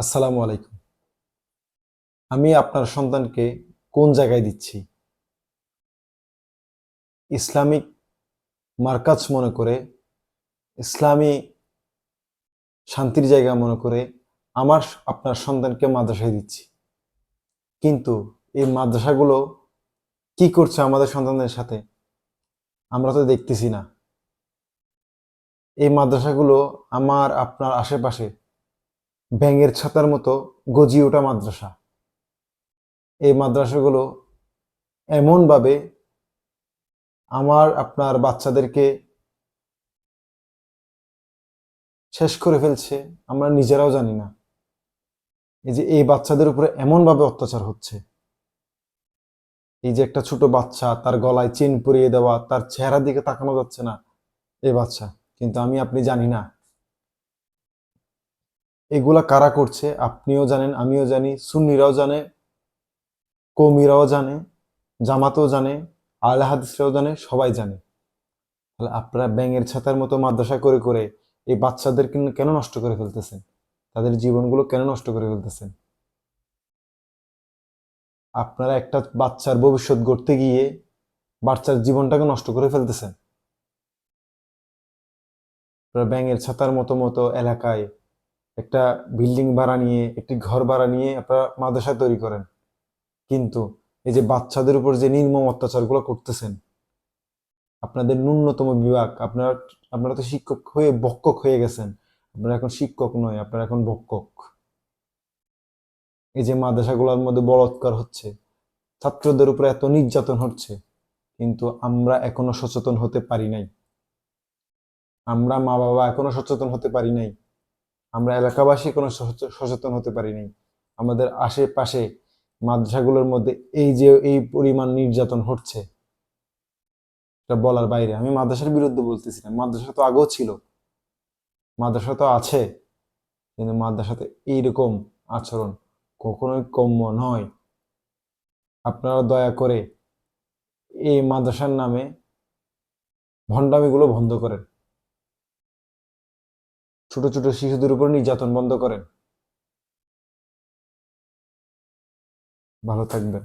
আসসালামু আলাইকুম। আমি আপনার সন্তানকে কোন জায়গায় দিচ্ছি? ইসলামিক মারকাজ মনে করে, ইসলামী শান্তির জায়গা মনে করে আপনার সন্তানকে মাদ্রাসায় দিচ্ছি। কিন্তু এই মাদ্রাসাগুলো কি করছে আমাদের সন্তানদের সাথে? আমরা তো দেখতেছি না। এই মাদ্রাসাগুলো আপনার আশেপাশে ব্যাঙের ছাতার মতো গজিয়ে ওঠা মাদ্রাসা। এই মাদ্রাসাগুলো এমনভাবে আপনার বাচ্চাদেরকে শেষ করে ফেলছে, আমরা নিজেরাও জানি না। এই যে এই বাচ্চাদের উপরে এমনভাবে অত্যাচার হচ্ছে, এই যে একটা ছোট বাচ্চা, তার গলায় চেন পরিয়ে দেওয়া, তার চেহারার দিকে তাকানো যাচ্ছে না, এই বাচ্চা। কিন্তু আপনি জানি না এগুলা কারা করছে। আপনিও জানেন, আমিও জানি, সুন্নিরাও জানে, কৌমিরাও জানে, জামাতও জানে, আহলে হাদিসরাও জানে, সবাই জানে। তাহলে আপনারা ব্যাঙের ছাতার মতো মাদ্রাসা করে করে এই বাচ্চাদের কেন নষ্ট করে ফেলতেছেন? তাদের জীবনগুলো কেন নষ্ট করে ফেলতেছেন? আপনারা একটা বাচ্চার ভবিষ্যৎ গড়তে গিয়ে বাচ্চার জীবনটাকে নষ্ট করে ফেলতেছেন। আপনারা ব্যাঙের ছাতার মতো মতো এলাকায় একটা বিল্ডিং ভাড়া নিয়ে, একটি ঘর ভাড়া নিয়ে আপনারা মাদ্রাসা তৈরি করেন। কিন্তু এই যে বাচ্চাদের উপর যে নির্মম অত্যাচারগুলো করতেছেন, আপনাদের ন্যূনতম বিভাগ, আপনারা তো শিক্ষক হয়ে বক্কক হয়ে গেছেন। আপনারা এখন শিক্ষক নয়, আপনারা এখন বক্কক। এই যে মাদ্রাসাগুলোর মধ্যে বলাৎকার হচ্ছে, ছাত্রদের উপরে এত নির্যাতন হচ্ছে, কিন্তু আমরা এখনো সচেতন হতে পারি নাই। আমরা মা বাবা এখনো সচেতন হতে পারি নাই। আমরা এলাকাবাসী কোনো সচেতন হতে পারি নাই। আমাদের আশেপাশে মাদ্রাসাগুলোর মধ্যে এই পরিমাণ নির্যাতন হচ্ছে, এটা বলার বাইরে। আমি মাদ্রাসার বিরুদ্ধে বলতেছি না, মাদ্রাসা তো আগেও ছিল, মাদ্রাসা তো আছে, কিন্তু মাদ্রাসাতে এইরকম আচরণ কখনোই কাম্য নয়। আপনারা দয়া করে এই মাদ্রাসার নামে ভণ্ডামিগুলো বন্ধ করেন, ছোট ছোট শিশুদের উপর নির্যাতন বন্ধ করেন। ভালো থাকবেন।